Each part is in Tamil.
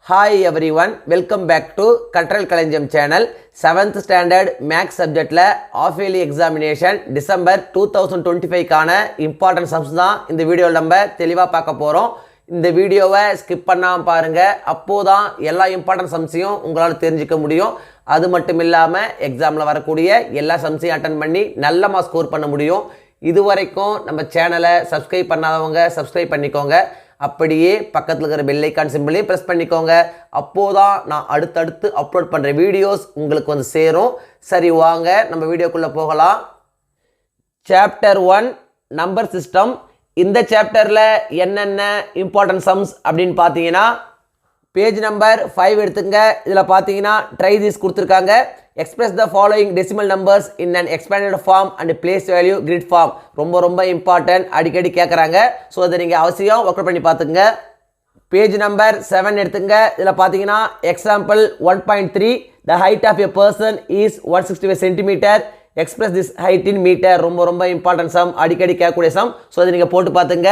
Hi everyone, welcome back to Katral Kalanjam channel. 7th standard max subjectல half yearly examination December 2025 கான important sums தான் இந்த வீடியோல நம்ம தெளிவா பார்க்க போறோம். இந்த வீடியோவை ஸ்கிப் பண்ணாம பாருங்க. அப்போதான் எல்லா important sumsையும் உங்களால தெரிஞ்சுக்க முடியும். அது மட்டும் இல்லாம எக்ஸாம்ல வரக்கூடிய எல்லா சம்ஸையும் அட்டெண்ட் பண்ணி நல்ல மார்க் ஸ்கோர் பண்ண முடியும். இதுவரைக்கும் நம்ம சேனலை சப்ஸ்கிரைப் பண்ணாதவங்க சப்ஸ்கிரைப் பண்ணிக்கோங்க. அப்படியே பக்கத்தில் இருக்கிற பெல் ஐகான் சிம்பிளையும் ப்ரெஸ் பண்ணிக்கோங்க. அப்போதான் நான் அடுத்தடுத்து அப்லோட் பண்ணுற வீடியோஸ் உங்களுக்கு வந்து சேரும். சரி, வாங்க நம்ம வீடியோக்குள்ளே போகலாம். Chapter 1 number system. இந்த சாப்டரில் என்னென்ன இம்பார்ட்டன்ட் சம்ஸ் அப்படின்னு பார்த்தீங்கன்னா, பேஜ் நம்பர் 5 எடுத்துங்க. இதில் பார்த்தீங்கன்னா ட்ரை திஸ் கொடுத்துருக்காங்க. Express the following decimal numbers in an expanded form and place value grid form. ரொம்ப இம்பார்ட்டன்ட், அடிக்கடி கேட்குறாங்க. ஸோ அதை நீங்கள் அவசியம் ஒர்க் அவுட் பண்ணி பார்த்துங்க. பேஜ் நம்பர் 7 எடுத்துங்க. இதில் பார்த்தீங்கன்னா example 1.3 the height of a person is 165 centimetre. Express this height in metre. ரொம்ப இம்பார்ட்டன்ட் சம், அடிக்கடி கேட்கக்கூடிய சம். ஸோ அதை நீங்கள் போட்டு பார்த்துங்க.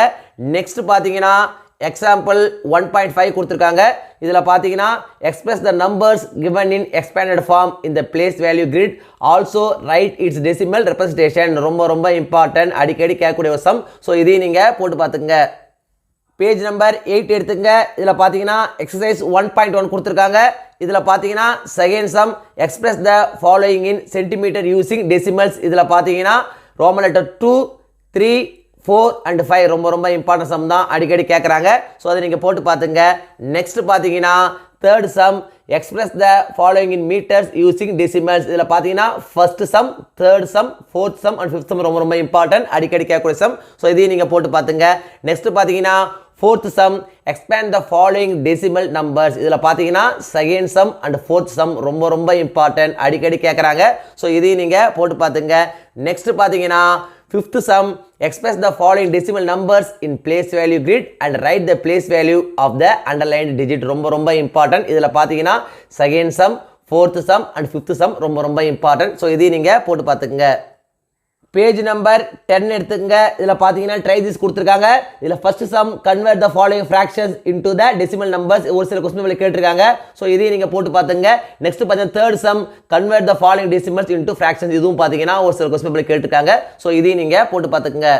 நெக்ஸ்ட் பார்த்தீங்கன்னா எக்ஸாம்பிள் 1.5 கொடுத்துருக்காங்க. இதில் பார்த்தீங்கன்னா express the numbers given in expanded form in the place value grid also write its decimal representation. ரொம்ப இம்பார்ட்டன்ட், அடிக்கடி கேட்கக்கூடிய ஒரு சம். ஸோ இதையும் நீங்கள் போட்டு பார்த்துங்க. பேஜ் நம்பர் 8 எடுத்துங்க. இதில் பார்த்தீங்கன்னா எக்ஸசைஸ் 1.1 கொடுத்துருக்காங்க. இதில் பார்த்தீங்கன்னா second some express the following in centimetre using decimals. இதில் பார்த்தீங்கன்னா ரோமன் லெட்டர் 2, 3, 4 and 5 ரொம்ப இம்பார்ட்டன்ட் சம் தான், அடிக்கடி கேட்குறாங்க. ஸோ அதை நீங்கள் போட்டு பார்த்துங்க. நெக்ஸ்ட் பார்த்தீங்கன்னா third sum express the following in metres using decimals. இதில் பார்த்தீங்கன்னா first sum, third sum, fourth sum and fifth sum ரொம்ப இம்பார்ட்டன்ட், அடிக்கடி கேட்கக்கூடிய சம். ஸோ இதையும் நீங்கள் போட்டு பார்த்துங்க. நெக்ஸ்ட் பார்த்தீங்கன்னா fourth some expand the following decimal numbers. இதில் பார்த்தீங்கன்னா second sum and fourth some ரொம்ப இம்பார்ட்டன்ட், அடிக்கடி கேட்குறாங்க. ஸோ இதையும் நீங்கள் போட்டு பார்த்துங்க. நெக்ஸ்ட் பார்த்தீங்கன்னா fifth sum express the following decimal numbers in place value grid and write the place value of the underlined digit. ரொம்ப important. இதில் பார்த்தீங்கன்னா second some, fourth sum and fifth sum ரொம்ப இம்பார்ட்டன்ட். ஸோ இதையும் நீங்கள் போட்டு பார்த்துக்குங்க. பேஜ் நம்பர் 10 எடுத்துங்க. இதில் பார்த்தீங்கன்னா ட்ரை திஸ் கொடுத்துருக்காங்க. இதில் first sum convert the following fractions into the decimal numbers. ஒரு சில கொஸ்டின் கேட்டிருக்காங்க. ஸோ இதையும் நீங்கள் போட்டு பார்த்துங்க. நெக்ஸ்ட் பார்த்தீங்கன்னா third some convert the following decimals into fractions. இதுவும் பார்த்தீங்கன்னா ஒரு சில கொஸ்டின் கேட்டிருக்காங்க. ஸோ இதையும் நீங்கள் போட்டு பார்த்துக்குங்க.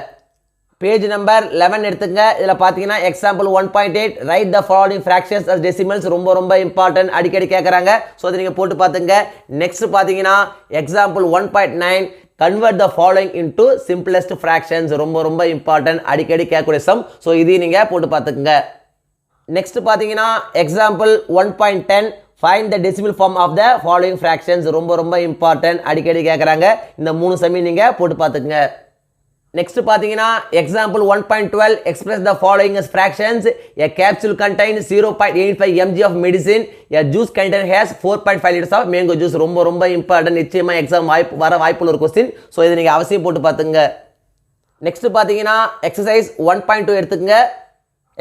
பேஜ் நம்பர் 11 எடுத்துங்க. இதில் பார்த்தீங்கன்னா example 1.8 write the following fractions as decimals. ரொம்ப இம்பார்ட்டன்ட், அடிக்கடி கேட்குறாங்க. ஸோ அதை நீங்கள் போட்டு பார்த்துங்க. நெக்ஸ்ட் பார்த்தீங்கன்னா example 1.9 convert the following into simplest fractions. ரொம்ப இம்பார்ட்டன்ட், அடிக்கடி கேட்கக்கூடிய சம். ஸோ இதையும் நீங்கள் போட்டு பார்த்துக்குங்க. நெக்ஸ்ட் பார்த்தீங்கன்னா example 1.10 find the decimal form of the following fractions. ரொம்ப இம்பார்ட்டன்ட், அடிக்கடி கேட்குறாங்க. இந்த 3 சமையும் நீங்கள் போட்டு பார்த்துக்குங்க. நெக்ஸ்ட் பார்த்தீங்கன்னா example 1.12 express the following as fractions. A capsule contains 0.85 mg of medicine. A juice container has 4.5 liters of mango juice. ரொம்ப இம்பார்ட்டன்ட், நிச்சயமாக எக்ஸாம் வர வாய்ப்புள்ள ஒரு கொஸ்டின். ஸோ இதை நீங்கள் அவசியம் போட்டு பார்த்துங்க. நெக்ஸ்ட் பார்த்தீங்கன்னா எக்ஸசைஸ் 1.2 எடுத்துங்க.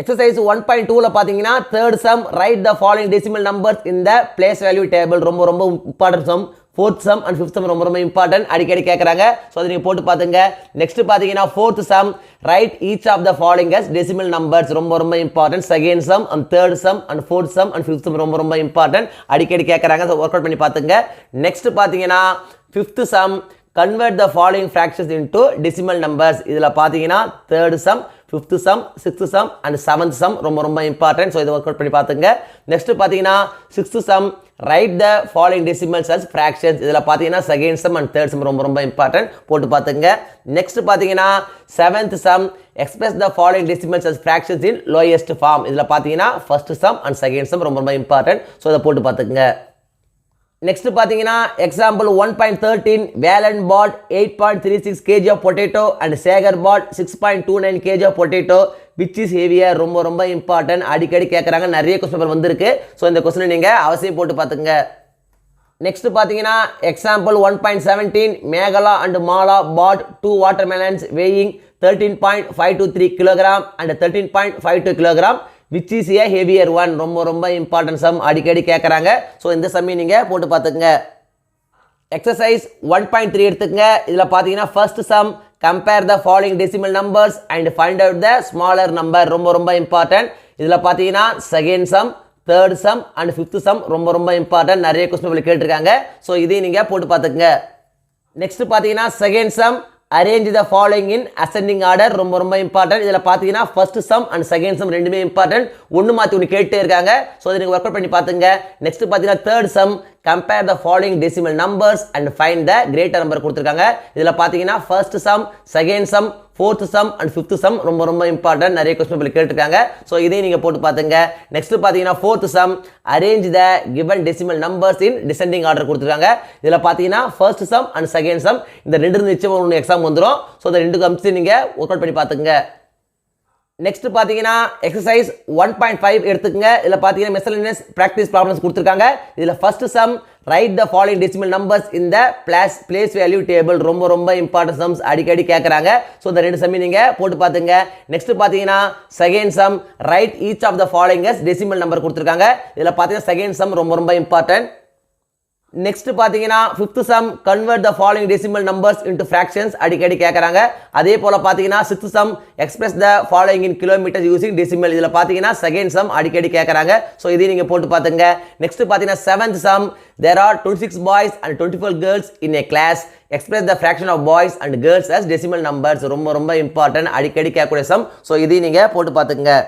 எக்ஸசைஸ் 1.2ல பார்த்தீங்கன்னா third sum write the following decimal numbers in the place value table. ரொம்ப important sum. Fourth sum and fifth sum ரொம்ப இம்பார்ட்டன்ட், அடிக்கடி கேட்குறாங்க. ஸோ அதை நீங்கள் போட்டு பார்த்துங்க. நெக்ஸ்ட் பார்த்தீங்கன்னா fourth sum write each of the following as decimal numbers. ரொம்ப important. Second sum and third sum and fourth sum and fifth sum ரொம்ப இம்பார்ட்டன்ட், அடிக்கடி கேட்குறாங்க. ஸோ ஒர்க் அவுட் பண்ணி பார்த்துங்க. நெக்ஸ்ட் பார்த்தீங்கன்னா fifth some convert the following fractions into decimal numbers. இதில் பார்த்தீங்கன்னா third sum, fifth sum, sixth sum and seventh sum ரொம்ப இம்பார்ட்டன்ட். ஸோ இதை ஒர்க் அவுட் பண்ணி பார்த்துங்க. நெக்ஸ்ட் பார்த்தீங்கன்னா sixth sum write the following decimals as fractions. இதில் பார்த்தீங்கன்னா second sum and third sum ரொம்ப இம்பார்ட்டன்ட், போட்டு பார்த்துங்க. நெக்ஸ்ட் பார்த்தீங்கன்னா seventh sum express the following decimals as fractions in lowest form. இதில் பார்த்தீங்கன்னா first sum and second sum ரொம்ப இம்பார்ட்டன்ட். ஸோ இதை போட்டு பார்த்துங்க. நெக்ஸ்ட் பார்த்தீங்கன்னா example 1.13 Velan bought 8.36 kg of potato and Sekar bought 6.29 kg of potato which is heavier. ரொம்ப இம்பார்ட்டன்ட், அடிக்கடி கேட்குறாங்க. நிறைய கொஸ்டின் வந்திருக்கு. ஸோ இந்த கொஸ்டினை நீங்கள் அவசியம் போட்டு பார்த்துங்க. நெக்ஸ்ட் பார்த்தீங்கன்னா example 1.17 Mekala and Mala bought 2 watermelons weighing 13.523 kg and 13.52 kg which is a heavier one. ரொம்ப இம்பார்ட்டன்ட் சம், அடிக்கடி கேட்குறாங்க. ஸோ இந்த சம்மையும் நீங்கள் போட்டு பார்த்துக்குங்க. எக்ஸசைஸ் 1.3 எடுத்துக்கங்க. இதில் பார்த்தீங்கன்னா first some compare the following decimal numbers and find out the smaller number. ரொம்ப இம்பார்ட்டன்ட். இதில் பார்த்தீங்கன்னா second sum, third sum and fifth sum ரொம்ப ரொம்ப இம்பார்ட்டன்ட், நிறைய கொஸ்டின் கேட்டிருக்காங்க. ஸோ இதையும் நீங்கள் போட்டு பார்த்துக்குங்க. நெக்ஸ்ட் பார்த்தீங்கன்னா செகண்ட் சம், அரேஞ்ச் த ஃபாலோயிங் இன் அசெண்டிங் ஆர்டர், ரொம்ப ரொம்ப இம்பார்ட்டன்ட். இதில் பார்த்தீங்கன்னா first sum and second some ரெண்டுமே இம்பார்ட்டன்ட், ஒன்று மாற்றி ஒன்று கேட்டே இருக்காங்க. ஸோ இதை நீங்கள் ஒர்க் அவுட் பண்ணி பார்த்துங்க. நெக்ஸ்ட் பார்த்தீங்கன்னா third some, compare the following decimal numbers and find the greater number கொடுத்துருக்காங்க. இதில் பார்த்தீங்கன்னா first some, second sum, fourth sum and fifth sum ரொம்ப ரொம்ப இம்பார்ட்டன்ட், நிறைய கொஸ்டின் கேட்டிருக்காங்க. ஸோ இதையும் நீங்கள் போட்டு பார்த்துங்க. நெக்ஸ்ட் பார்த்தீங்கன்னா fourth some, arrange the given decimal numbers in descending order கொடுத்துருக்காங்க. இதில் பார்த்தீங்கன்னா first sum and second some இந்த ரெண்டு நிச்சயம் ஒன்று எக்ஸாம் வந்துடும். ஸோ இந்த ரெண்டு கம்ஸ் நீங்கள் ஒர்க் அவுட் பண்ணி பார்த்துங்க. நெக்ஸ்ட் பார்த்தீங்கன்னா எக்ஸசைஸ் 1.5 எடுத்துக்கங்க. இதில் பார்த்தீங்கன்னா மிஸ்செலேனியஸ் பிராக்டிஸ் ப்ராப்ளம்ஸ் கொடுத்துருக்காங்க. இதில் first sum, write the following decimal numbers in the place value table, ரொம்ப ரொம்ப இம்பார்ட்டன்ட் சம்ஸ், அடிக்கடி கேட்குறாங்க. ஸோ இந்த ரெண்டு சம்மி நீங்கள் போட்டு பார்த்துங்க. நெக்ஸ்ட் பார்த்தீங்கன்னா second sum, write each of the following decimal number கொடுத்துருக்காங்க. இதில் பார்த்தீங்கன்னா செகண்ட் சம் ரொம்ப ரொம்ப இம்பார்ட்டன்ட். நெக்ஸ்ட் பார்த்தீங்கன்னா fifth sum, convert the following decimal numbers into fractions, அடிக்கடி கேட்குறாங்க. அதே போல் பார்த்தீங்கன்னா sixth sum, express the following in kilometre using decimal, இதில் பார்த்தீங்கன்னா செகண்ட் சம் அடிக்கடி கேட்குறாங்க. ஸோ இதையும் நீங்கள் போட்டு பார்த்துங்க. நெக்ஸ்ட் பார்த்தீங்கன்னா seventh some, there are 26 boys and 24 girls in a class, express the fraction of boys and girls as decimal numbers, ரொம்ப ரொம்ப இம்பார்ட்டன்ட், அடிக்கடி கேட்கக்கூடிய சம். ஸோ இதையும் நீங்கள் போட்டு பார்த்துங்க.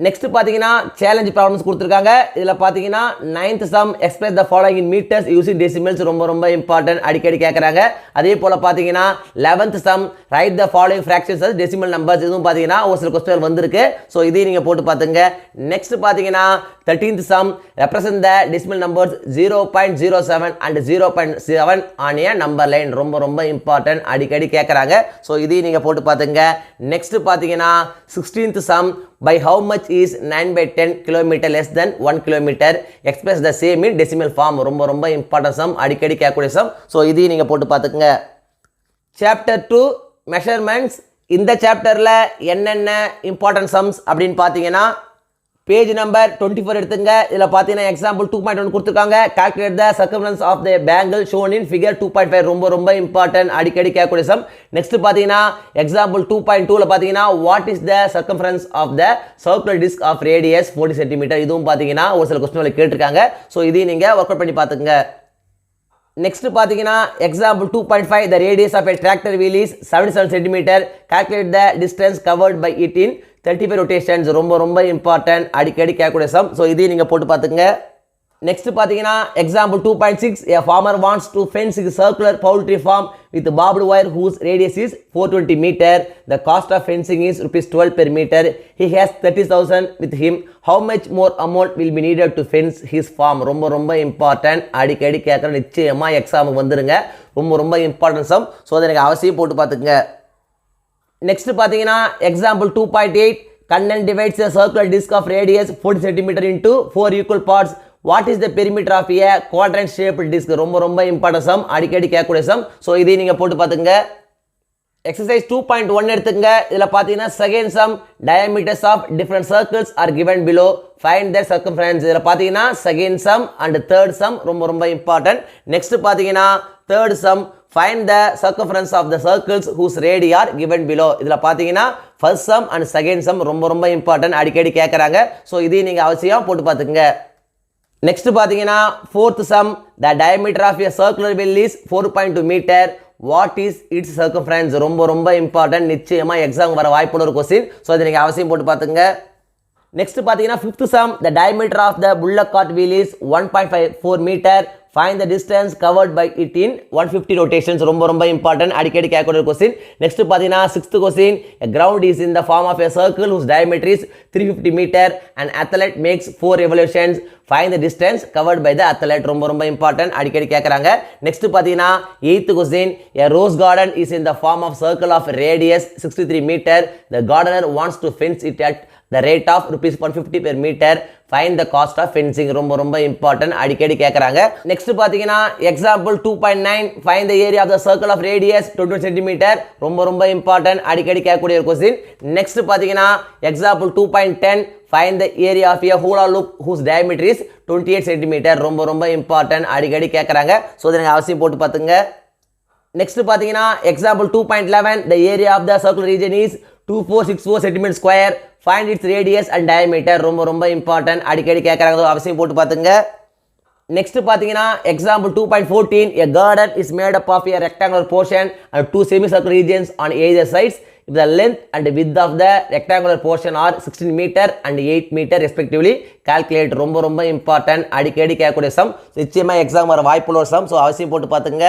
நெக்ஸ்ட் பார்த்தீங்கன்னா சேலஞ்ச் ப்ராப்ளம்ஸ் கொடுத்துருக்காங்க. இதில் பார்த்தீங்கன்னா ninth sum, express the following in metres using decimals, ரொம்ப ரொம்ப இம்பார்ட்டன்ட், அடிக்கடி கேட்குறாங்க. அதே போல் பார்த்தீங்கன்னா 11th sum, write the following fractions as decimal numbers, இதுவும் பார்த்தீங்கன்னா ஒரு சில கொஸ்டின் வந்திருக்கு. ஸோ இதையும் நீங்கள் போட்டு பார்த்துங்க. நெக்ஸ்ட் பார்த்தீங்கன்னா 13th sum, represent the decimal numbers 0.07 and 0.7 on a number line, ரொம்ப ரொம்ப இம்பார்ட்டன்ட், அடிக்கடி கேட்குறாங்க. ஸோ இதையும் நீங்கள் போட்டு பார்த்துங்க. நெக்ஸ்ட் பார்த்தீங்கன்னா 16th sum, by how much is 9/10 km less than 1 km, express the same in decimal form, ரொம்ப ரொம்ப இம்பார்ட்டன்ட் சம், அடிக்கடி கேட்கக்கூடிய சம். ஸோ இதையும் நீங்கள் போட்டு பார்த்துக்குங்க. சாப்டர் 2 மெஷர்மெண்ட்ஸ், இந்த சாப்டரில் என்னென்ன இம்பார்ட்டன்ட் சம்ஸ் அப்படின்னு பார்த்தீங்கன்னா பேஜ் நம்பர் 24 எடுத்துங்க. இதில் பார்த்தீங்கன்னா எக்ஸாம்பிள் 2.1 கொடுத்துருக்காங்க. Calculate the circumference of the bangle shown in figure 2.5, ரொம்ப ரொம்ப இம்பார்ட்டன்ட், அடிக்கடி கேட்கக்கூடிய சம். நெக்ஸ்ட் பார்த்தீங்கன்னா எக்ஸாம்பிள் 2.2ல பார்த்தீங்கன்னா what is the circumference of the circular disc of radius 40 centimetre, இதுவும் பார்த்தீங்கன்னா ஒரு சில கொஸ்டின் கேட்டிருக்காங்க. ஸோ இதையும் நீங்கள் ஒர்க் அவுட் பண்ணி பார்த்துங்க. நெக்ஸ்ட் பார்த்தீங்கன்னா example 2.5, the radius of a tractor wheel is 77 cm, calculate the distance covered by it in 35 rotations, ரொம்ப ரொம்ப இம்பார்ட்டன்ட், அடிக்கடி கேட்கக்கூடிய சம். ஸோ இதையும் நீங்கள் போட்டு பார்த்துங்க. நெக்ஸ்ட் பார்த்தீங்கன்னா example 2.6, a farmer wants to fence his circular poultry farm with barbed wire whose radius is 420 meter. The cost of fencing is ₹12 per meter. He has 30,000 with him. How much more amount will be needed to fence his farm? ரொம்ப ரொம்ப இம்பார்ட்டன்ட், அடிக்கடி கேட்குற, நிச்சயமாக எக்ஸாமுக்கு வந்துருங்க, ரொம்ப ரொம்ப இம்பார்ட்டன்ட் சம். ஸோ அதை எனக்கு அவசியம் போட்டு பார்த்துங்க. நெக்ஸ்ட் பார்த்தீங்கன்னா example 2.8, content divides a circular disc of radius 40 cm into 4 equal parts. What is the perimeter of a quadrant shaped disc? ரொம்ப ரொம்ப இம்பார்ட்டன்ட் சம், அடிக்கடி கேட்கக்கூடிய சம். ஸோ இதையும் நீங்கள் போட்டு பார்த்துங்க. எக்ஸசைஸ் 2.1 எடுத்துங்க. இதில் பார்த்தீங்கன்னா second some, diameters of different circles are given below, find their circumference. இதில் பார்த்தீங்கன்னா second sum and third sum ரொம்ப ரொம்ப இம்பார்ட்டன்ட். நெக்ஸ்ட் பார்த்தீங்கன்னா third some, find the circumference of the circles whose radii are given below. இதில் பார்த்தீங்கன்னா first sum and second sum ரொம்ப ரொம்ப இம்பார்ட்டன்ட், அடிக்கடி கேட்குறாங்க. ஸோ இதையும் நீங்கள் அவசியம் போட்டு பார்த்துக்குங்க. நெக்ஸ்ட் பார்த்தீங்கன்னா fourth some, the diameter of a circular wheel is 4.2 meter. What is it's circumference, ரொம்ப ரொம்ப இம்பார்ட்டன்ட், நிச்சயமாக எக்ஸாம் வர வாய்ப்புள்ள ஒரு கொஸ்டின். ஸோ இதை நீங்கள் அவசியம் போட்டு பார்த்துங்க. நெக்ஸ்ட் பார்த்தீங்கன்னா fifth sum, the diameter of the bullock cart wheel is 1.54 metre. Find the distance covered by it in 150 rotations, ரொம்ப ரொம்ப இம்பார்ட்டன்ட், அடிக்கடி கேட்கக்கூடிய கொஸ்டின். நெக்ஸ்ட் பார்த்தீங்கன்னா sixth question, a ground is in the form of a circle whose diameter is 350 meter. An athlete makes 4 revolutions. Find the distance covered by the athlete, ரொம்ப ரொம்ப இம்பார்ட்டன்ட், அடிக்கடி கேட்குறாங்க. நெக்ஸ்ட் பார்த்தீங்கன்னா eighth question, a rose garden is in the form of circle of radius 63 meter. The gardener wants to fence it at the rate of ₹150 per meter. Find the cost of fencing, ரொம்ப ரொம்ப இம்பார்ட்டன்ட், அடிக்கடி கேட்குறாங்க. நெக்ஸ்ட் பார்த்தீங்கன்னா example 2.9, find the area of the circle of radius 21 cm, ரொம்ப ரொம்ப இம்பார்ட்டன்ட், அடிக்கடி கேட்கக்கூடிய ஒரு கொஸ்டின். நெக்ஸ்ட் பார்த்தீங்கன்னா example 2.10, find the area of a hula loop whose diameter is 28 cm, ரொம்ப ரொம்ப இம்பார்ட்டன்ட், அடிக்கடி கேட்குறாங்க. ஸோ இதை நீங்கள் அவசியம் போட்டு பார்த்துங்க. நெக்ஸ்ட் பார்த்தீங்கன்னா example 2.11, the area of the circular region is 2464 cm square. find its radius and diameter. ரொம்ப ரொம்ப இம்பார்ட்டன்ட், அடிக்கடி கேட்குறாங்க, அவசியம் போட்டு பார்த்துங்க. நெக்ஸ்ட் பார்த்தீங்கன்னா example 2.14, a garden is made up of a rectangular portion and two semicircular regions on either sides. If the length and width of the rectangular portion are 16 meter and 8 meter respectively, calculate. ரொம்ப ரொம்ப இம்பார்ட்டன்ட், அடிக்கடி கேட்கக்கூடிய சம், நிச்சயமா எக்ஸாம் வர வாய்ப்புள்ள சம், ஸோ அவசியம் போட்டு பார்த்துங்க.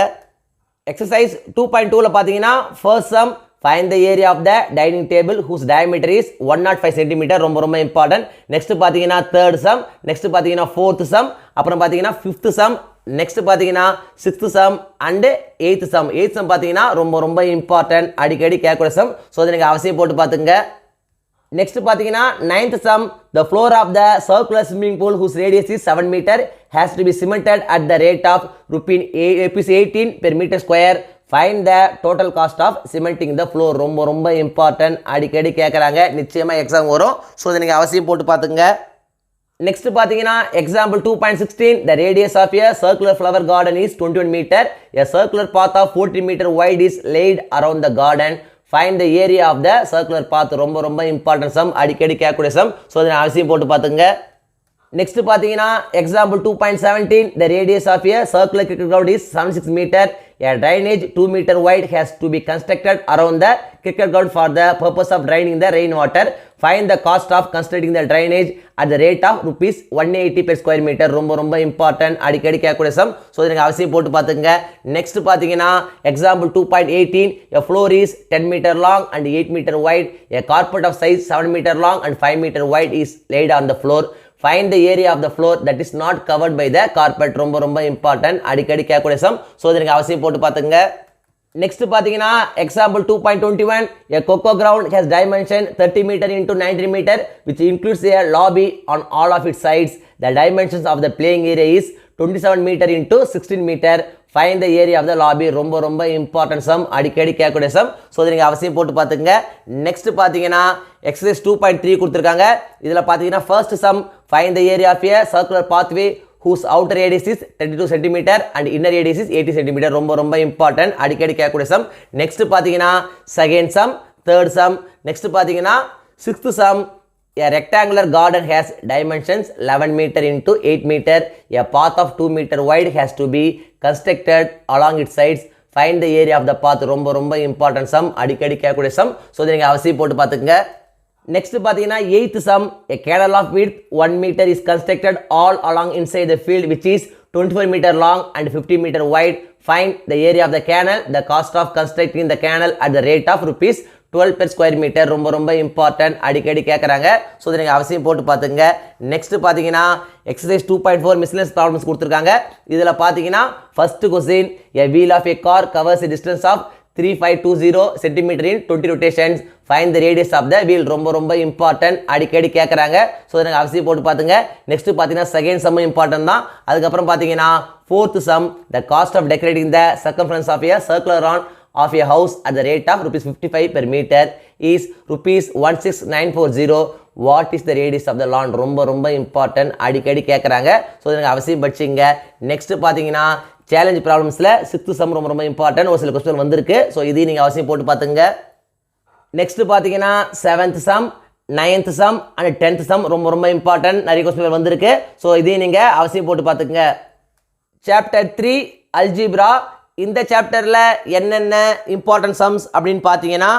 எக்ஸசைஸ் 2.2ல பார்த்தீங்கன்னா first some, find the area of the dining table whose diameter is 105 cm. ரொம்ப ரொம்ப இம்பார்ட்டன்ட். நெக்ஸ்ட் பார்த்தீங்கன்னா தேர்ட் சம், நெக்ஸ்ட் பார்த்தீங்கன்னா ஃபோர்த் சம், அப்புறம் பார்த்தீங்கன்னா ஃபிஃப்த் சம், நெக்ஸ்ட் பார்த்தீங்கன்னா sixth sum and eighth sum. Eighth sum பார்த்தீங்கன்னா ரொம்ப ரொம்ப இம்பார்ட்டன்ட், அடிக்கடி கேட்கக்கூடிய சம், ஸோ அதை நீங்கள் அவசியம் போட்டு பார்த்துங்க. நெக்ஸ்ட் பார்த்தீங்கன்னா ninth some, the floor of the circular swimming pool whose radius is 7 meter has to be cemented at the rate of ₹18 per meter square. Find the total cost of cementing the floor. ரொம்ப ரொம்ப இம்பார்ட்டன்ட், அடிக்கடி கேட்குறாங்க, நிச்சயமாக எக்ஸாம் வரும், ஸோ அதை நீங்கள் அவசியம் போட்டு பார்த்துங்க. நெக்ஸ்ட் பார்த்தீங்கன்னா example 2.16, the radius of a circular flower garden is 21 meter. A circular path of 40 meter wide is laid around the garden. Find the area of the circular path. ரொம்ப ரொம்ப இம்பார்ட்டன்ட் சம், அடிக்கடி கேட்கக்கூடிய சம், ஸோ அதை அவசியம் போட்டு பார்த்துங்க. நெக்ஸ்ட் பார்த்தீங்கன்னா example 2.17, the radius of a circular cricket ground is 76 meter. A drainage 2 meter wide has to be constructed around the cricket ground for the purpose of draining the rainwater. Find the cost of constructing the drainage at the rate of ₹180 per square meter. ரொம்ப ரொம்ப இம்பார்ட்டன்ட், அடிக்கடி கேட்கக்கூடிய சம், ஸோ நீங்கள் அவசியம் போட்டு பார்த்துங்க. நெக்ஸ்ட் பார்த்தீங்கன்னா example 2.18, a floor is 10 meter long and 8 meter wide. A carpet of size 7 meter long and 5 meter wide is laid on the floor. Find the area of the floor that is not covered by the carpet. ரொம்ப ரொம்ப இம்பார்ட்டன்ட், அடிக்கடி கேட்கக்கூடிய சம், ஸோ அதை நீங்கள் அவசியம் போட்டு பார்த்துங்க. நெக்ஸ்ட் பார்த்தீங்கன்னா example 2.21, a cocoa ground has dimension 30 meter into 90 meter which includes a lobby on all of its sides. The dimensions of the playing area is 27 meter into 16 meter. Find the area of the lobby. ரொம்ப ரொம்ப இம்பார்ட்டன்ட் சம், அடிக்கடி கேட்கக்கூடிய சம், ஸோ அதை நீங்கள் அவசியம் போட்டு பார்த்துங்க. நெக்ஸ்ட் பார்த்தீங்கன்னா எக்ஸசைஸ் 2.3 கொடுத்துருக்காங்க. இதில் பார்த்தீங்கன்னா first some, find the area of a circular pathway whose outer radius is 32 cm and inner radius is 80 cm. ரொம்ப ரொம்ப இம்பார்ட்டன்ட், அடிக்கடி கேட்கக்கூடிய சம். நெக்ஸ்ட் பார்த்தீங்கன்னா second sum, third sum, next பார்த்தீங்கன்னா sixth sum, a rectangular garden has dimensions 11 meter into 8 meter. A path of 2 meter wide has to be constructed along its sides. Find the area of the path. ரொம்ப ரொம்ப இம்பார்ட்டன்ட் சம், அடிக்கடி கேட்கக்கூடிய சம், ஸோ இதை நீங்கள் அவசியம் போட்டு பார்த்துங்க. நெக்ஸ்ட் பார்த்தீங்கன்னா eighth some, a canal of width 1 meter is constructed all along inside the field which is 24 meter long and 50 meter wide. Find the area of the canal. The cost of constructing the canal at the rate of ₹12 per square meter. ரொம்ப ரொம்ப இம்பார்ட்டன்ட், அடிக்கடி கேட்குறாங்க, ஸோ இதை நீங்கள் அவசியம் போட்டு பார்த்துங்க. நெக்ஸ்ட் பார்த்தீங்கன்னா எக்ஸசைஸ் 2.4 மிஸ்லெஸ் ப்ராப்ளம்ஸ் கொடுத்துருக்காங்க. இதில் பார்த்தீங்கன்னா first question, a wheel of a car covers a distance of 3520 cm in 20 rotations. Find the radius of the wheel. ரொம்ப ரொம்ப இம்பார்ட்டன்ட், அடிக்கடி கேட்குறாங்க, ஸோ இதை அவசியம் போட்டு பார்த்துங்க. நெக்ஸ்ட் பார்த்தீங்கன்னா செகண்ட் சம் இம்பார்ட்டன்ட் தான். அதுக்கப்புறம் பார்த்தீங்கன்னா fourth some, the cost of decorating the circumference of a circular round of a house at the rate of ₹55 per meter is ₹16940. What is the radius of the lawn? ரொம்ப ரொம்ப இம்பார்ட்டன்ட், அடிக்கடி கேட்குறாங்க, ஸோ இதை அவசியம் படிச்சிங்க. நெக்ஸ்ட் பார்த்தீங்கன்னா சேலஞ்ச் ப்ராப்ளம்ஸில் சிக்ஸ்த் சம் ரொம்ப ரொம்ப இம்பார்ட்டன்ட், ஒரு சில கொஸ்டின் வந்திருக்கு, ஸோ இதையும் நீங்கள் அவசியம் போட்டு பார்த்துங்க. நெக்ஸ்ட் பார்த்தீங்கன்னா seventh sum, ninth sum and 10th sum ரொம்ப ரொம்ப இம்பார்ட்டன்ட், நிறைய கொஸ்டின் வந்திருக்கு, ஸோ இதையும் நீங்கள் அவசியம் போட்டு பார்த்துங்க. Chapter 3 algebra. இந்த சாப்டரில் என்னென்ன இம்பார்ட்டன்ட் சம்ஸ் அப்படின்னு பார்த்தீங்கன்னா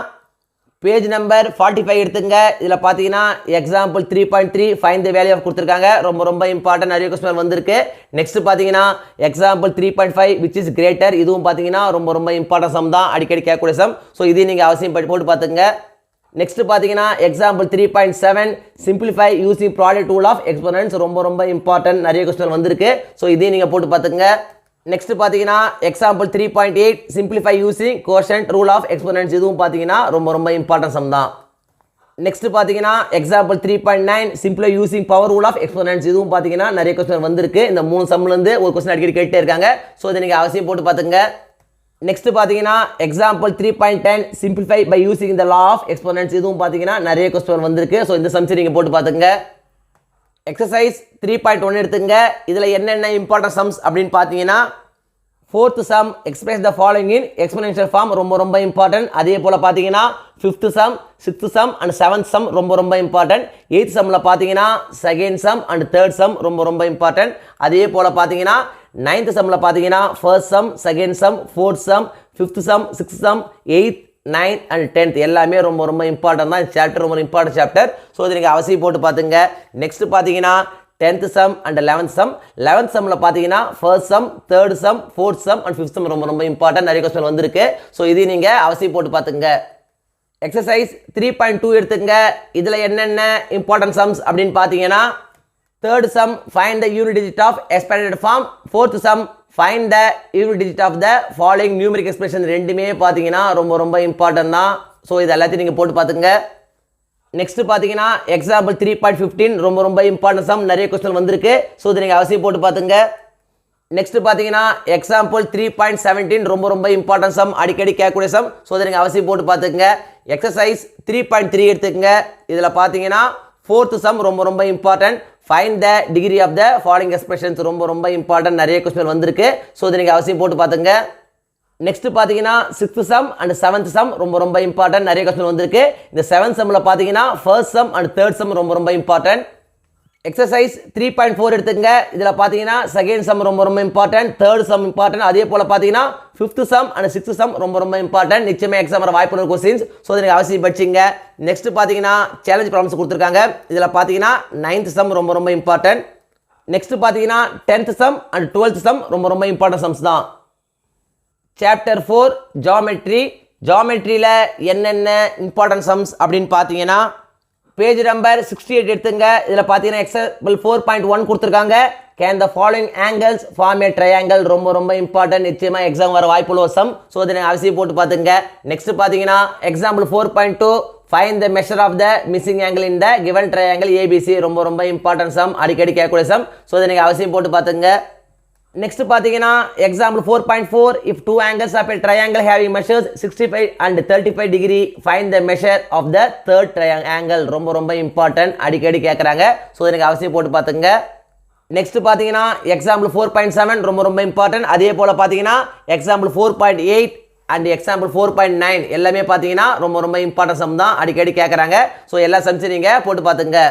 பேஜ் நம்பர் 45 எடுத்துங்க. இதில் பார்த்தீங்கன்னா example 3.3 find the value of கொடுத்துருக்காங்க, ரொம்ப ரொம்ப இம்பார்ட்டன்ட், நிறைய கொஸ்டின் வந்திருக்கு. நெக்ஸ்ட் பார்த்தீங்கன்னா எக்ஸாம்பிள் 3.5 விச் இஸ் கிரேட்டர், இதுவும் பார்த்தீங்கன்னா ரொம்ப ரொம்ப இம்பார்ட்டன்ட் சம் தான், அடிக்கடி கேட்கக்கூடிய சம், ஸோ இதையும் நீங்கள் அவசியம் போட்டு பார்த்துங்க. நெக்ஸ்ட் பார்த்தீங்கன்னா example 3.7 simplify using product rule of exponents, ரொம்ப ரொம்ப இம்பார்ட்டன்ட், நிறைய கொஸ்டின் வந்திருக்கு, ஸோ இதையும் நீங்கள் போட்டு பார்த்துங்க. நெக்ஸ்ட் பார்த்தீங்கன்னா example 3.8 simplify using quotient rule of exponents, இதுவும் பார்த்தீங்கன்னா ரொம்ப ரொம்ப இம்பார்ட்டன்ட் சம் தான். நெக்ஸ்ட் பார்த்தீங்கன்னா example 3.9 simplify using power rule of exponents, இதுவும் பார்த்தீங்கன்னா நிறைய கொஸ்டின் வந்திருக்கு. இந்த 3 சம்லேருந்து ஒரு கொஸ்டின் அடிக்கடி கேட்டே இருக்காங்க, ஸோ இதை நீங்கள் அவசியம் போட்டு பார்த்துங்க. நெக்ஸ்ட் பார்த்தீங்கன்னா example 3.10 simplify by using the law of exponents, இதுவும் பார்த்தீங்கன்னா நிறைய கொஸ்டின் வந்திருக்கு, ஸோ இந்த சம்ஸ் நீங்கள் போட்டு பார்த்துங்க. எக்ஸசைஸ் 3.1 எடுத்துங்க. இதில் என்னென்ன இம்பார்ட்டன்ட் சம்ஸ் அப்படின்னு பார்த்தீங்கன்னா 4th sum express the following in exponential form ரொம்ப important. அதே போல பார்த்தீங்கன்னா 5th sum 6th sum and 7th sum ரொம்ப important. 8th sumல பார்த்தீங்கன்னா 2nd sum and 3rd sum ரொம்ப important. அதே போல பார்த்தீங்கன்னா 9th sumல பார்த்தீங்கன்னா 1st sum 2nd sum 4th sum 5th sum 6th sum 8th 9th and 10th எல்லாமே ரொம்ப இம்பார்ட்டன்ட் தான். சாப்டர் ரொம்ப இம்பார்ட்டன்ட் சாப்டர். ஸோ இது நீங்கள் அவசியம் போட்டு பார்த்துங்க. நெக்ஸ்ட் பார்த்தீங்கன்னா 10th sum and 11th sum. 11th sumல பார்த்தீங்கன்னா 1st sum 3rd sum 4th sum and 5th sum ரொம்ப இம்பார்ட்டன்ட். நிறைய கொஸ்டின் வந்திருக்கு. ஸோ இது நீங்கள் அவசியம் போட்டு பார்த்துங்க. எக்ஸசைஸ் 3.2 எடுத்துங்க. இதில் என்னென்ன இம்பார்ட்டன்ட் சம்ஸ் அப்படின்னு பார்த்தீங்கன்னா 3rd sum find the unit digit of expanded form. 4th sum find the unit digit of the following numeric expression. ரெண்டுமே பார்த்தீங்கன்னா ரொம்ப இம்பார்ட்டன்ட் தான். ஸோ இது எல்லாத்தையும் நீங்கள் போட்டு பார்த்துங்க. நெக்ஸ்ட் பார்த்தீங்கன்னா எக்ஸாம்பிள் 3.15 ரொம்ப இம்பார்ட்டன்ட் சம். நிறைய கொஸ்டின் வந்திருக்கு. ஸோ இதை நீங்கள் அவசியம் போட்டு பார்த்துங்க. நெக்ஸ்ட் பார்த்தீங்கன்னா எக்ஸாம்பிள் 3.17 ரொம்ப இம்பார்ட்டன்ட் சம், அடிக்கடி கேட்கக்கூடிய சம். ஸோ இதை நீங்கள் அவசியம் போட்டு பார்த்துங்க. எக்ஸசைஸ் 3.3 எடுத்துக்கங்க. இதில் பார்த்தீங்கன்னா 4th sum ரொம்ப important. Find the degree of the following expressions ரொம்ப இம்பார்ட்டன்ட். நிறைய கொஸ்டின் வந்திருக்கு. ஸோ இதை நீங்கள் அவசியம் போட்டு பார்த்துங்க. நெக்ஸ்ட் பார்த்தீங்கன்னா 6th sum and 7th sum ரொம்ப இம்பார்ட்டன்ட். நிறைய கொஸ்டின் வந்திருக்கு. இந்த 7th sumல பார்த்தீங்கன்னா 1st sum and 3rd sum ரொம்ப இம்பார்ட்டன்ட். எக்ஸசைஸ் 3.4 எடுத்துங்க. இதில் பார்த்தீங்கன்னா 2nd sum ரொம்ப இம்பார்ட்டன்ட், 3rd sum இம்பார்ட்டன்ட். அதே போல் பார்த்தீங்கன்னா 5th sum and 6th sum ரொம்ப இம்பார்ட்டன்ட். நிச்சயமாக எக்ஸாம் வர வாய்ப்புள்ள கொஸ்டின்ஸ். ஸோ இதை நீங்கள் அவசியம் படிச்சிங்க. நெக்ஸ்ட் பார்த்தீங்கன்னா சேலஞ்ச் ப்ராப்ளம்ஸ் கொடுத்துருக்காங்க. இதில் பார்த்தீங்கன்னா 9th sum ரொம்ப இம்பார்ட்டன்ட். நெக்ஸ்ட் பார்த்தீங்கன்னா 10th sum and 12th sum ரொம்ப இம்பார்ட்டன்ட் சம்ஸ் தான். Chapter 4 geometry. ஜாமெட்ரியில் என்னென்ன இம்பார்ட்டன்ட் சம்ஸ் அப்படின்னு பார்த்தீங்கன்னா பேஜ் நம்பர் 68 எடுத்துங்க. இதில் பார்த்தீங்கன்னா எக்ஸாம்பிள் 4.1 கொடுத்துருக்காங்க. Can the following angles form a triangle ரொம்ப இம்பார்ட்டன்ட். நிச்சயமாக எக்ஸாம் வர வாய்ப்புள்ள சம். ஸோ இதை அவசியம் போட்டு பார்த்துங்க. நெக்ஸ்ட் பார்த்தீங்கன்னா example 4.2 find the measure of the missing angle in the given triangle ABC ரொம்ப இம்பார்ட்டன்ட் சம், அடிக்கடி கேட்கக்கூடிய சம். ஸோ இதை நீங்கள் அவசியம் போட்டு பார்த்துங்க. நெக்ஸ்ட் பார்த்தீங்கன்னா example 4.4 if two angles of a triangle having measures 65 and 35 degree find the measure of the third angle ரொம்ப இம்பார்ட்டன்ட், அடிக்கடி கேட்குறாங்க. ஸோ எனக்கு அவசியம் போட்டு பார்த்துங்க. நெக்ஸ்ட் பார்த்தீங்கன்னா எக்ஸாம்பிள் 4.7 ரொம்ப இம்பார்ட்டன்ட். அதே போல் பார்த்தீங்கன்னா எக்ஸாம்பிள் 4.8 அண்ட் எக்ஸாம்பிள் 4.9 எல்லாமே பார்த்தீங்கன்னா ரொம்ப இம்பார்ட்டன்ட் சம் தான், அடிக்கடி கேட்குறாங்க. ஸோ எல்லா சம்ஸையும் நீங்கள் போட்டு பார்த்துங்க.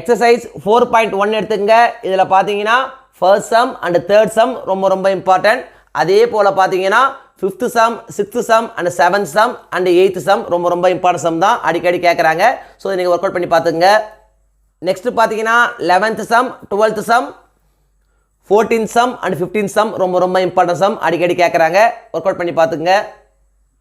எக்ஸசைஸ் 4.1 எடுத்துங்க. இதில் பார்த்தீங்கன்னா first sum and third sum ரொம்ப இம்பார்ட்டன்ட். அதே போல் பார்த்தீங்கன்னா 5th sum 6th sum and 7th sum and 8th sum ரொம்ப இம்பார்ட்டன்ட் சம் தான், அடிக்கடி கேட்குறாங்க. ஸோ இதை நீங்கள் ஒர்க் அவுட் பண்ணி பார்த்துங்க. நெக்ஸ்ட் பார்த்தீங்கன்னா 11th sum 12th sum 14th sum and 15th sum ரொம்ப இம்பார்ட்டன்ட் சம், அடிக்கடி கேட்குறாங்க. ஒர்க் அவுட் பண்ணி பார்த்துங்க.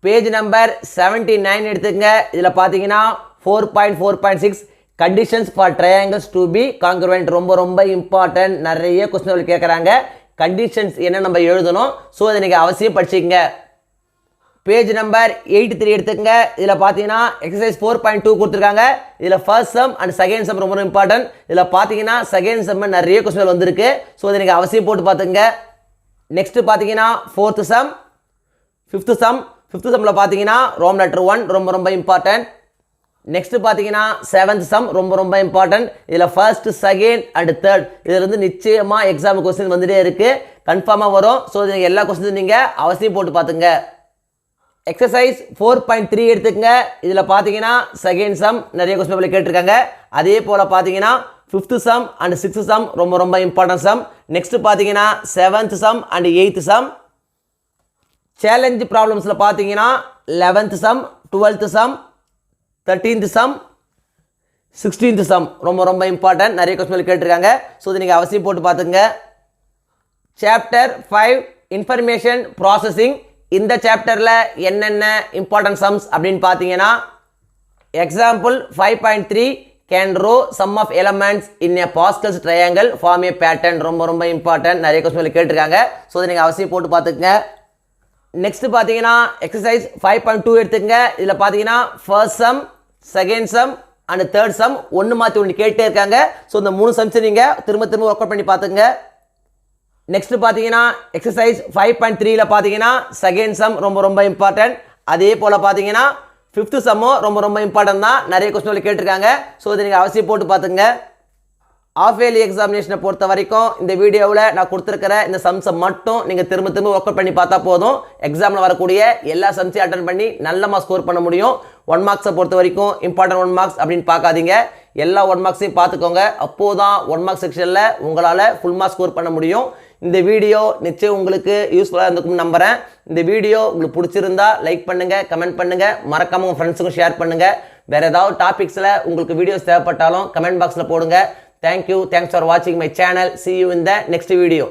பேஜ் நம்பர் 79 எடுத்துங்க. இதில் பார்த்தீங்கன்னா 4.4.6 conditions for triangles to be congruent ரொம்ப இம்பார்ட்டன்ட். நிறைய கொஸ்டின் கேட்குறாங்க. கண்டிஷன்ஸ் என்ன நம்ம எழுதணும். ஸோ இதை நீங்கள் அவசியம் படிச்சுங்க. பேஜ் நம்பர் 83 எடுத்துங்க. இதில் பார்த்தீங்கன்னா எக்ஸசைஸ் 4.2 கொடுத்துருக்காங்க. இதில் first sum and second sum ரொம்ப இம்பார்ட்டன்ட். இதில் பார்த்தீங்கன்னா செகண்ட் சம் நிறைய கொஸ்டின் வந்திருக்கு. ஸோ இதை நீங்கள் அவசியம் போட்டு பார்த்துங்க. நெக்ஸ்ட் பார்த்தீங்கன்னா 4th sum 5th sum 5th sumல பார்த்தீங்கன்னா ரோம் லெட்டர் 1 ரொம்ப இம்பார்ட்டன்ட். நெக்ஸ்ட் பார்த்தீங்கன்னா 7th sum ரொம்ப இம்பார்ட்டன்ட். இதில் ஃபர்ஸ்ட் செகண்ட் அண்ட் தேர்ட் இதில் நிச்சயமாக எக்ஸாம் கொஸ்டின் வந்துட்டே இருக்குது, கன்ஃபார்மாக வரும். ஸோ இது எல்லா கொஸ்டினும் நீங்கள் அவசியம் போட்டு பார்த்துங்க. எக்ஸசைஸ் 4.3 எடுத்துக்கங்க. இதில் பார்த்தீங்கன்னா செகண்ட் சம் நிறைய கொஸ்டின் கேட்டிருக்காங்க. அதே போல் பார்த்தீங்கன்னா 5th sum and 6th sum ரொம்ப இம்பார்ட்டன்ட் சம். நெக்ஸ்ட் பார்த்தீங்கன்னா 7th sum and 8th sum. Challenge ப்ராப்ளம்ஸில் பார்த்தீங்கன்னா 11th sum 12th sum 13th sum 16th sum ரொம்ப இம்பார்ட்டன்ட், நிறைய கொஸ்டின் கேட்டிருக்காங்க. ஸோ இதை நீங்கள் அவசியம் போட்டு பார்த்துங்க. Chapter 5 information processing. இந்த சாப்டரில் என்னென்ன இம்பார்ட்டன்ட் சம்ஸ் அப்படின்னு பார்த்தீங்கன்னா example 5.3 can row sum of elements in a Pascal's triangle form a pattern ரொம்ப இம்பார்ட்டன்ட், நிறைய கொஸ்டின் கேட்டிருக்காங்க. ஸோ இதை நீங்கள் அவசியம் போட்டு பார்த்துக்குங்க. நெக்ஸ்ட் பார்த்தீங்கன்னா எக்ஸசைஸ் 5.2 எடுத்துங்க. இதில் பார்த்தீங்கன்னா first some second sum and third some ஒன்று மாற்றி ஒன்று கேட்டே இருக்காங்க. ஸோ இந்த 3 சம்ஸை நீங்கள் திரும்ப ஒர்க் அவுட் பண்ணி பார்த்துங்க. நெக்ஸ்ட் பார்த்தீங்கன்னா எக்ஸசைஸ் 5.3ல பார்த்தீங்கன்னா செகண்ட் சம் ரொம்ப இம்பார்ட்டன்ட். அதே போல் பார்த்தீங்கன்னா 5th சம்மும் ரொம்ப இம்பார்ட்டன்ட் தான், நிறைய கொஸ்டின் கேட்டிருக்காங்க. ஸோ இதை நீங்கள் அவசியம் போட்டு பார்த்துங்க. ஆஃப் இயர்லி எக்ஸாமினேஷனை பொறுத்த வரைக்கும் இந்த வீடியோவில் நான் கொடுத்துருக்கிற இந்த சம்ஸை மட்டும் நீங்கள் திரும்ப ஒர்க் அவுட் பண்ணி பார்த்தா போதும். எக்ஸாமில் வரக்கூடிய எல்லா சம்ஸையும் அட்டன் பண்ணி நல்ல ஸ்கோர் பண்ண முடியும். 1 மார்க்ஸை பொறுத்த வரைக்கும் இம்பார்ட்டன்ட் 1 மார்க்ஸ் அப்படின்னு பார்க்காதீங்க. எல்லா 1 மார்க்ஸையும் பார்த்துக்கோங்க. அப்போது தான் 1 மார்க் செக்ஷனில் உங்களால் ஃபுல் மார்க் ஸ்கோர் பண்ண முடியும். இந்த வீடியோ நிச்சயம் உங்களுக்கு யூஸ்ஃபுல்லாக இருந்துக்கும் நம்புகிறேன். இந்த வீடியோ உங்களுக்கு பிடிச்சிருந்தா லைக் பண்ணுங்கள், கமெண்ட் பண்ணுங்கள், மறக்காமல் உங்கள் ஃப்ரெண்ட்ஸுக்கும் ஷேர் பண்ணுங்கள். வேறு ஏதாவது டாபிக்ஸில் உங்களுக்கு வீடியோஸ் தேவைப்பட்டாலும் கமெண்ட் பாக்ஸில் போடுங்க. தேங்க்யூ. தேங்க்ஸ் ஃபார் வாட்சிங் my channel. See you in the next video.